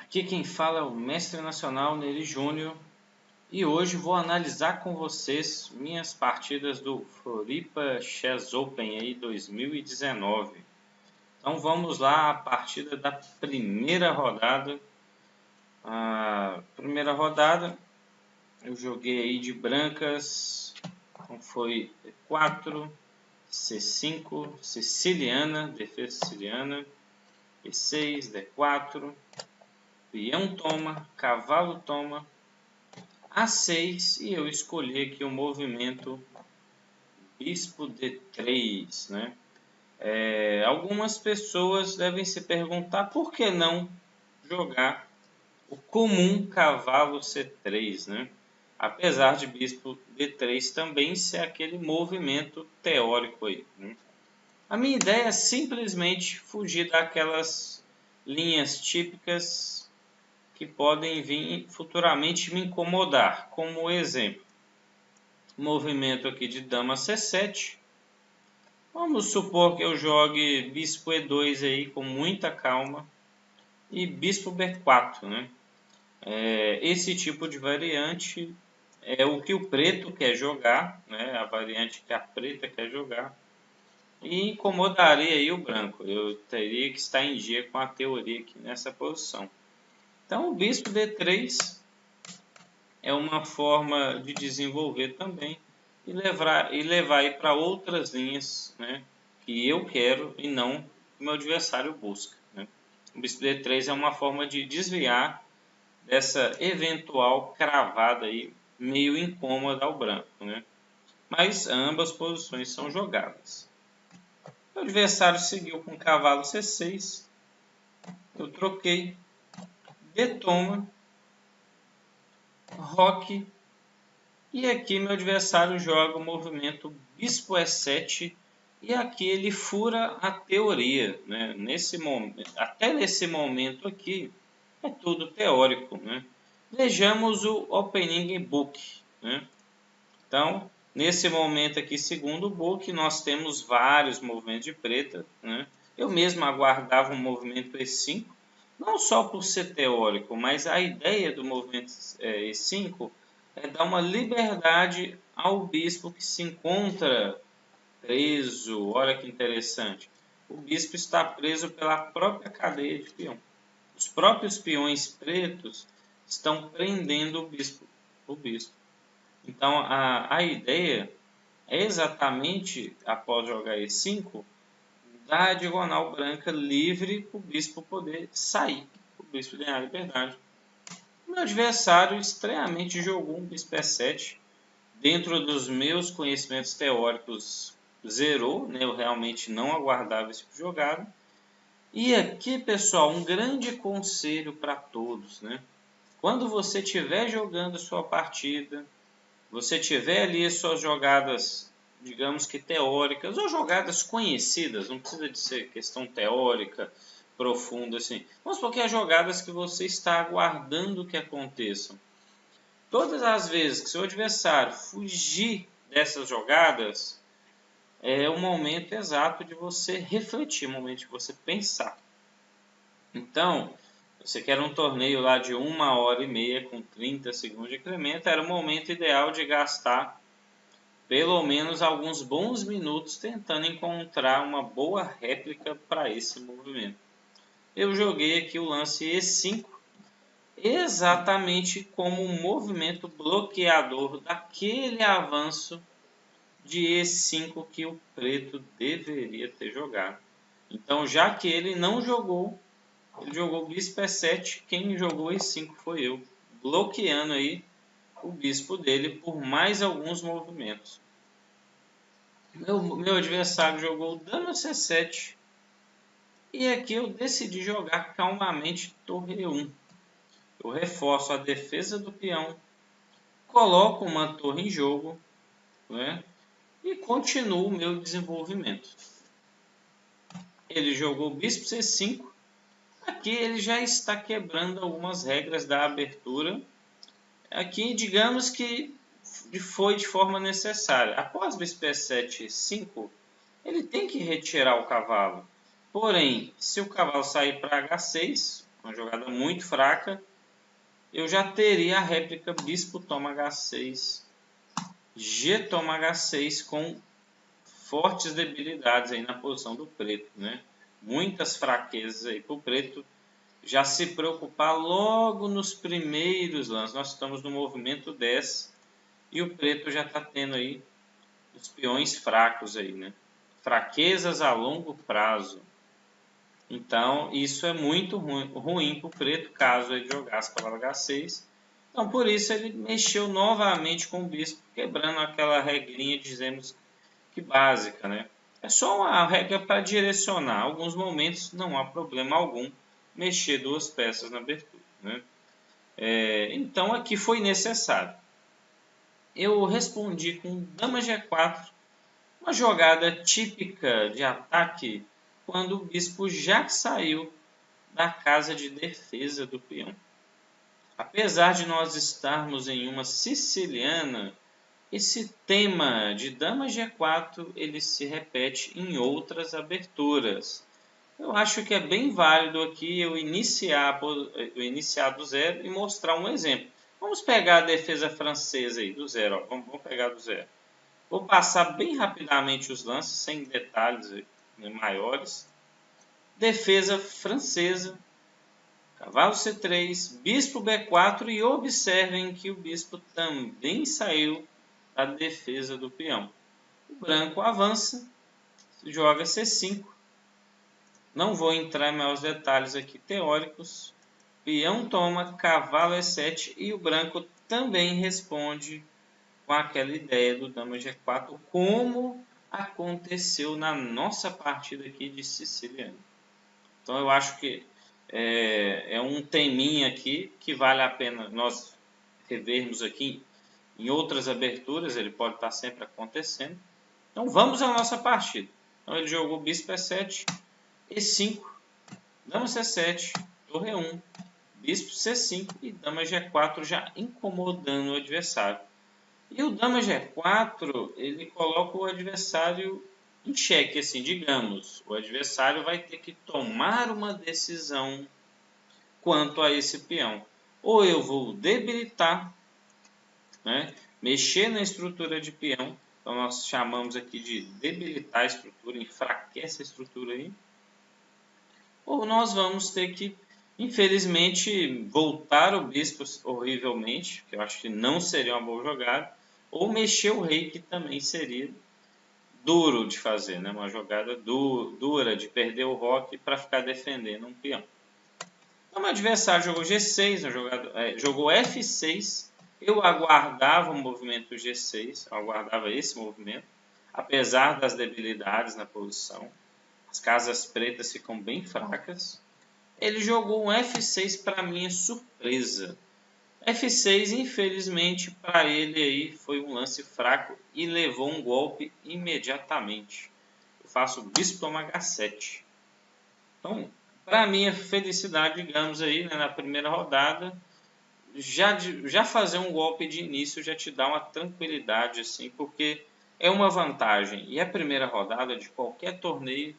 Aqui quem fala é o Mestre Nacional Neri Júnior e hoje vou analisar com vocês minhas partidas do Floripa Chess Open aí 2019. Então vamos lá, a partida da primeira rodada. A primeira rodada eu joguei aí de brancas, então foi E4, C5, siciliana, defesa siciliana, E6, D4, peão toma, cavalo toma, A6 e eu escolhi aqui o movimento bispo D3, né? Algumas pessoas devem se perguntar por que não jogar o comum cavalo C3, né? Apesar de bispo D3 também ser aquele movimento teórico aí, né? A minha ideia é simplesmente fugir daquelas linhas típicas que podem vir futuramente me incomodar, como exemplo, movimento aqui de dama C7. Vamos supor que eu jogue bispo E2 aí com muita calma e bispo B4, né? Esse tipo de variante é o que o preto quer jogar, né? A variante que a preta quer jogar, e incomodaria aí o branco. Eu teria que estar em dia com a teoria aqui nessa posição. Então o bispo D3 é uma forma de desenvolver também e levar para outras linhas, né, que eu quero e não que o meu adversário busca, né. O bispo D3 é uma forma de desviar dessa eventual cravada aí meio incômoda ao branco, né. Mas ambas posições são jogadas. O adversário seguiu com cavalo C6, eu troquei, D toma, roque. E aqui meu adversário joga o movimento bispo E7 e aqui ele fura a teoria, né? Até nesse momento aqui é tudo teórico, né? Vejamos o Opening Book, né? Então, nesse momento aqui, segundo o book, nós temos vários movimentos de preta, né? Eu mesmo aguardava um movimento E5, não só por ser teórico, mas a ideia do movimento E5 é dar uma liberdade ao bispo que se encontra preso. Olha que interessante. O bispo está preso pela própria cadeia de peão. Os próprios peões pretos estão prendendo o bispo. Então, a ideia é exatamente, após jogar E5, dar a diagonal branca livre para o bispo poder sair, para o bispo ganhar liberdade. O meu adversário estranhamente jogou um bispo E7. Dentro dos meus conhecimentos teóricos, zerou, né? Eu realmente não aguardava esse tipo de jogada. E aqui, pessoal, um grande conselho para todos, né? Quando você estiver jogando sua partida, você tiver ali as suas jogadas, digamos que teóricas, ou jogadas conhecidas, não precisa de ser questão teórica, profunda assim. Vamos supor que as jogadas que você está aguardando que aconteçam. Todas as vezes que seu adversário fugir dessas jogadas, é o momento exato de você refletir, o momento de você pensar. Então, você quer um torneio lá de 1h30 com 30 segundos de incremento, era o momento ideal de gastar pelo menos alguns bons minutos tentando encontrar uma boa réplica para esse movimento. Eu joguei aqui o lance E5 exatamente como um movimento bloqueador daquele avanço de E5 que o preto deveria ter jogado. Então, já que ele não jogou, ele jogou bispo E7, quem jogou E5 foi eu, bloqueando aí o bispo dele por mais alguns movimentos. Meu adversário jogou dama C7 e aqui eu decidi jogar calmamente torre E1. Eu reforço a defesa do peão, coloco uma torre em jogo, né, e continuo o meu desenvolvimento. Ele jogou bispo C5. Aqui ele já está quebrando algumas regras da abertura. Aqui, digamos que foi de forma necessária. Após bispo E7 5, ele tem que retirar o cavalo. Porém, se o cavalo sair para H6, uma jogada muito fraca, eu já teria a réplica bispo toma h6, g toma h6 com fortes debilidades aí na posição do preto, né? Muitas fraquezas aí para o preto já se preocupar logo nos primeiros lances. Nós estamos no movimento 10 e o preto já está tendo aí os peões fracos aí, né? Fraquezas a longo prazo. Então, isso é muito ruim para o preto, caso ele jogasse cavalo h6. Então, por isso, ele mexeu novamente com o bispo, quebrando aquela regrinha, dizemos que básica, né? É só uma regra para direcionar. Em alguns momentos, não há problema algum mexer duas peças na abertura, né? Então, aqui foi necessário. Eu respondi com dama g4, uma jogada típica de ataque quando o bispo já saiu da casa de defesa do peão. Apesar de nós estarmos em uma siciliana, esse tema de dama g4 ele se repete em outras aberturas. Eu acho que é bem válido aqui eu iniciar do zero e mostrar um exemplo. Vamos pegar a defesa francesa aí, do zero. Ó. Vamos pegar do zero. Vou passar bem rapidamente os lances, sem detalhes maiores. Defesa francesa, cavalo C3, bispo B4 e observem que o bispo também saiu da defesa do peão. O branco avança, joga C5. Não vou entrar em maiores detalhes aqui teóricos. Peão toma, cavalo E7 e o branco também responde com aquela ideia do dama G4, como aconteceu na nossa partida aqui de siciliano. Então eu acho que é um teminha aqui que vale a pena nós revermos aqui em outras aberturas, ele pode estar sempre acontecendo. Então vamos à nossa partida. Então ele jogou bispo E7, E5, dama C7, torre 1, bispo C5 e dama G4 já incomodando o adversário. E o dama G4, ele coloca o adversário em xeque, assim, digamos. O adversário vai ter que tomar uma decisão quanto a esse peão. Ou eu vou debilitar, né, mexer na estrutura de peão. Então nós chamamos aqui de debilitar a estrutura, enfraquece a estrutura aí. Ou nós vamos ter que, infelizmente, voltar o bispo horrivelmente, que eu acho que não seria uma boa jogada, ou mexer o rei, que também seria duro de fazer, né? Uma jogada dura de perder o roque para ficar defendendo um peão. Então, meu adversário jogou G6, jogou F6, eu aguardava o movimento G6, eu aguardava esse movimento, apesar das debilidades na posição. As casas pretas ficam bem fracas. Ele jogou um F6 para minha surpresa. F6, infelizmente, para ele aí foi um lance fraco e levou um golpe imediatamente. Eu faço bispo toma H7. Então, para minha felicidade, digamos aí, né, na primeira rodada, já fazer um golpe de início já te dá uma tranquilidade, assim, porque é uma vantagem. E a primeira rodada de qualquer torneio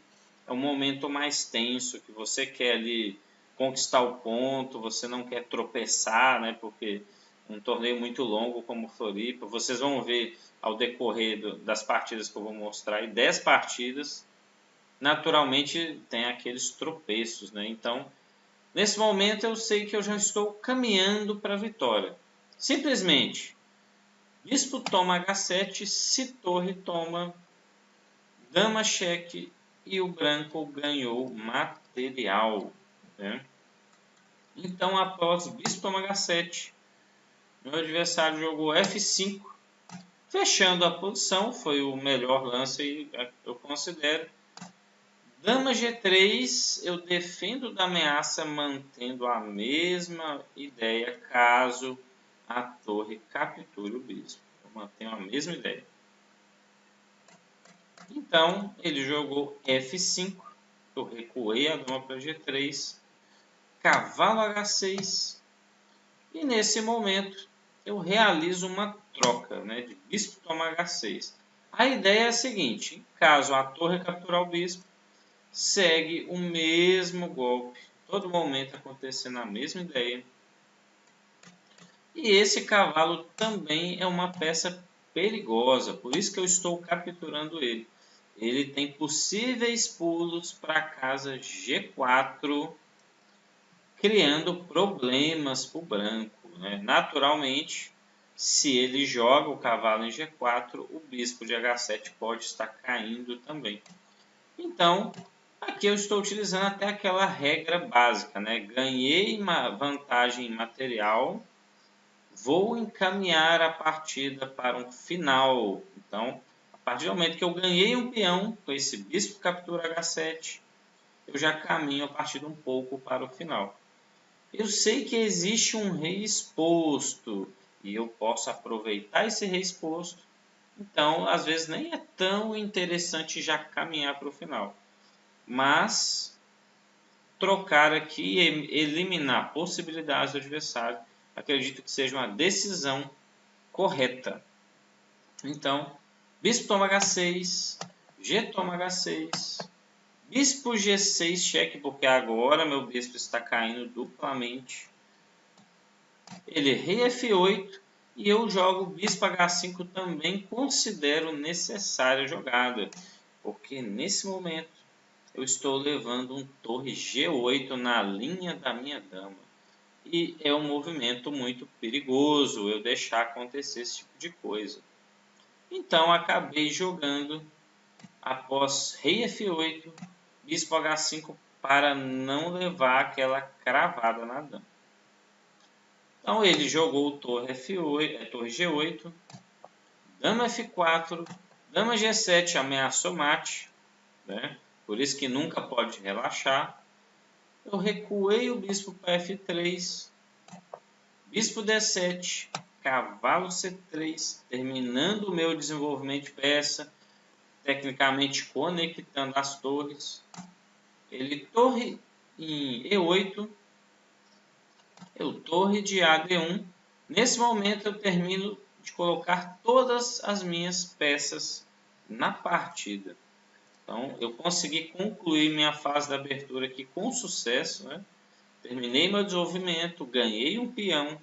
é um momento mais tenso, que você quer ali conquistar o ponto, você não quer tropeçar, né? Porque um torneio muito longo como o Floripa, vocês vão ver ao decorrer das partidas que eu vou mostrar, e 10 partidas, naturalmente tem aqueles tropeços, né? Então, nesse momento eu sei que eu já estou caminhando para a vitória. Simplesmente, bispo toma H7, se torre toma, dama cheque, e o branco ganhou material, né? Então, após bispo toma H7, meu adversário jogou F5, fechando a posição, foi o melhor lance, eu considero. Dama G3, eu defendo da ameaça mantendo a mesma ideia caso a torre capture o bispo. Eu mantenho a mesma ideia. Então, ele jogou F5, eu recuei a dama para G3, cavalo H6, e nesse momento eu realizo uma troca, né, de bispo toma H6. A ideia é a seguinte: caso a torre capturar o bispo, segue o mesmo golpe todo momento acontecendo a mesma ideia. E esse cavalo também é uma peça perigosa, por isso que eu estou capturando ele. Ele tem possíveis pulos para a casa G4, criando problemas para o branco, né? Naturalmente, se ele joga o cavalo em G4, o bispo de H7 pode estar caindo também. Então, aqui eu estou utilizando até aquela regra básica, né? Ganhei uma vantagem material, vou encaminhar a partida para um final. Então, a partir do momento que eu ganhei um peão com esse bispo captura H7, eu já caminho a partida um pouco para o final. Eu sei que existe um rei exposto e eu posso aproveitar esse rei exposto. Então, às vezes nem é tão interessante já caminhar para o final. Mas trocar aqui e eliminar possibilidades do adversário, acredito que seja uma decisão correta. Então, bispo toma H6, G toma H6, bispo G6 cheque, porque agora meu bispo está caindo duplamente. Ele rei F8 e eu jogo bispo H5 também, considero necessária a jogada, porque nesse momento eu estou levando um torre G8 na linha da minha dama. E é um movimento muito perigoso eu deixar acontecer esse tipo de coisa. Então acabei jogando após rei F8, bispo H5 para não levar aquela cravada na dama. Então ele jogou torre F8, torre G8, dama F4, dama G7 ameaçou mate, né? Por isso que nunca pode relaxar. Eu recuei o bispo para F3, bispo D7, cavalo C3, terminando o meu desenvolvimento de peça, tecnicamente conectando as torres. Ele torre em E8, eu torre de AD1. Nesse momento eu termino de colocar todas as minhas peças na partida. Então eu consegui concluir minha fase da abertura aqui com sucesso, né? Terminei meu desenvolvimento, ganhei um peão.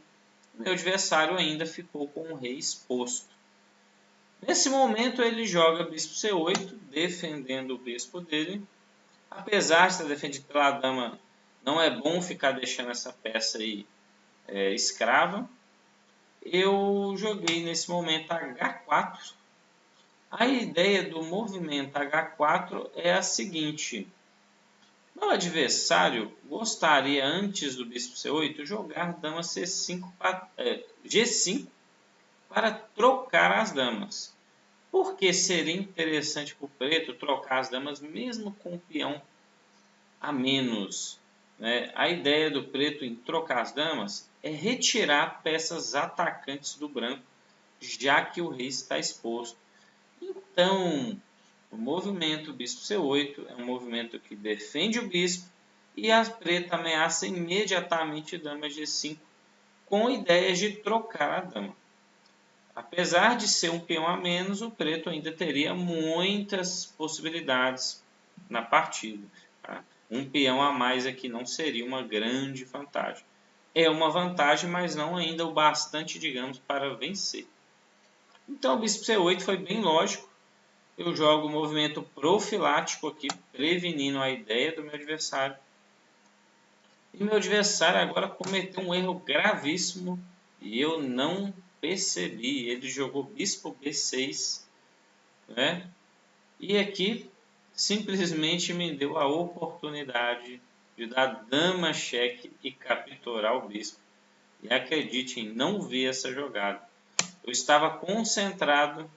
Meu adversário ainda ficou com o rei exposto. Nesse momento ele joga bispo C8, defendendo o bispo dele. Apesar de estar defendido pela dama, não é bom ficar deixando essa peça aí escrava. Eu joguei nesse momento H4. A ideia do movimento H4 é a seguinte: meu adversário gostaria, antes do bispo C8, jogar dama C5 G5 para trocar as damas. Por que seria interessante para o preto trocar as damas mesmo com o peão a menos? Né? A ideia do preto em trocar as damas é retirar peças atacantes do branco, já que o rei está exposto. Então, o movimento bispo C8 é um movimento que defende o bispo e a preta ameaça imediatamente dama G5 com ideias de trocar a dama. Apesar de ser um peão a menos, o preto ainda teria muitas possibilidades na partida. Tá? Um peão a mais aqui não seria uma grande vantagem. É uma vantagem, mas não ainda o bastante, digamos, para vencer. Então o bispo C8 foi bem lógico. Eu jogo o movimento profilático aqui, prevenindo a ideia do meu adversário. E meu adversário agora cometeu um erro gravíssimo e eu não percebi. Ele jogou bispo B6, né? E aqui simplesmente me deu a oportunidade de dar dama cheque e capturar o bispo. E acreditem, não vi essa jogada. Eu estava concentrado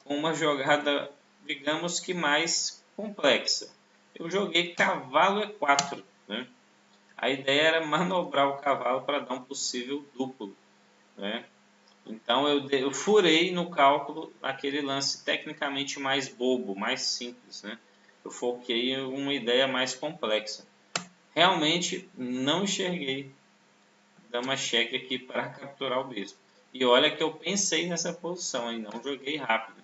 com uma jogada, digamos que mais complexa. Eu joguei cavalo E4, né? A ideia era manobrar o cavalo para dar um possível duplo, né? Então eu furei no cálculo aquele lance tecnicamente mais bobo, mais simples, né? Eu foquei em uma ideia mais complexa. Realmente não enxerguei dama cheque aqui para capturar o bispo. E olha que eu pensei nessa posição, e não joguei rápido.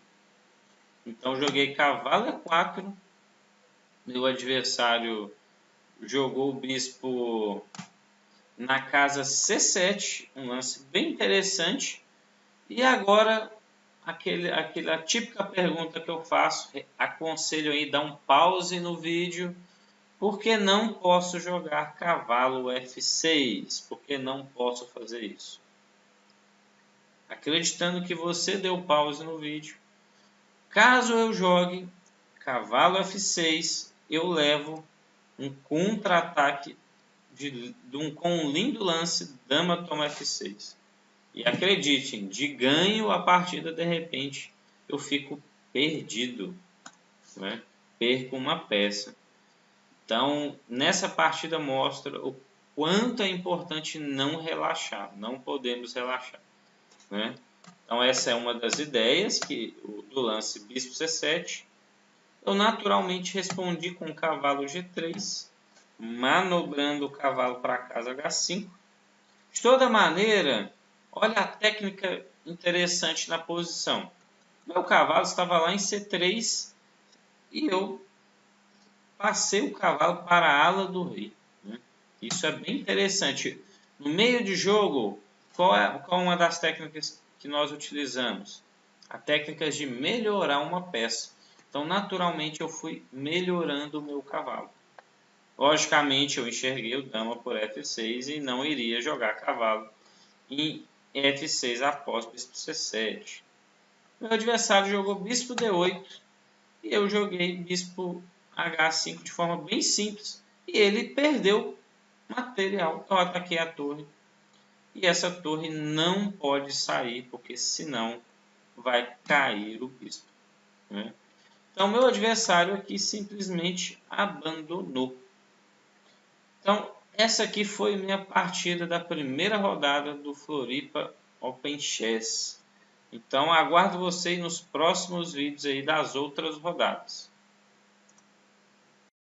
Então joguei cavalo E4, meu adversário jogou o bispo na casa C7, um lance bem interessante. E agora, a típica pergunta que eu faço, aconselho aí dar um pause no vídeo, porque não posso jogar cavalo F6, porque não posso fazer isso. Acreditando que você deu pause no vídeo, caso eu jogue cavalo F6, eu levo um contra-ataque com um lindo lance dama toma F6. E acreditem, de ganho a partida, de repente eu fico perdido, né? Perco uma peça. Então, nessa partida mostra o quanto é importante não relaxar, não podemos relaxar, né? Então, essa é uma das ideias do lance bispo C7. Eu naturalmente respondi com o cavalo G3, manobrando o cavalo para casa H5. De toda maneira, olha a técnica interessante na posição. Meu cavalo estava lá em C3 e eu passei o cavalo para a ala do rei, né? Isso é bem interessante. No meio de jogo, qual é uma das técnicas que nós utilizamos? A técnica de melhorar uma peça. Então, naturalmente, eu fui melhorando o meu cavalo. Logicamente, eu enxerguei o dama por F6 e não iria jogar cavalo em F6 após bispo C7. Meu adversário jogou bispo D8 e eu joguei bispo H5 de forma bem simples. E ele perdeu material. Eu ataquei a torre. E essa torre não pode sair, porque senão vai cair o bispo, né? Então, meu adversário aqui simplesmente abandonou. Então, essa aqui foi minha partida da primeira rodada do Floripa Open Chess. Então, aguardo vocês nos próximos vídeos aí das outras rodadas.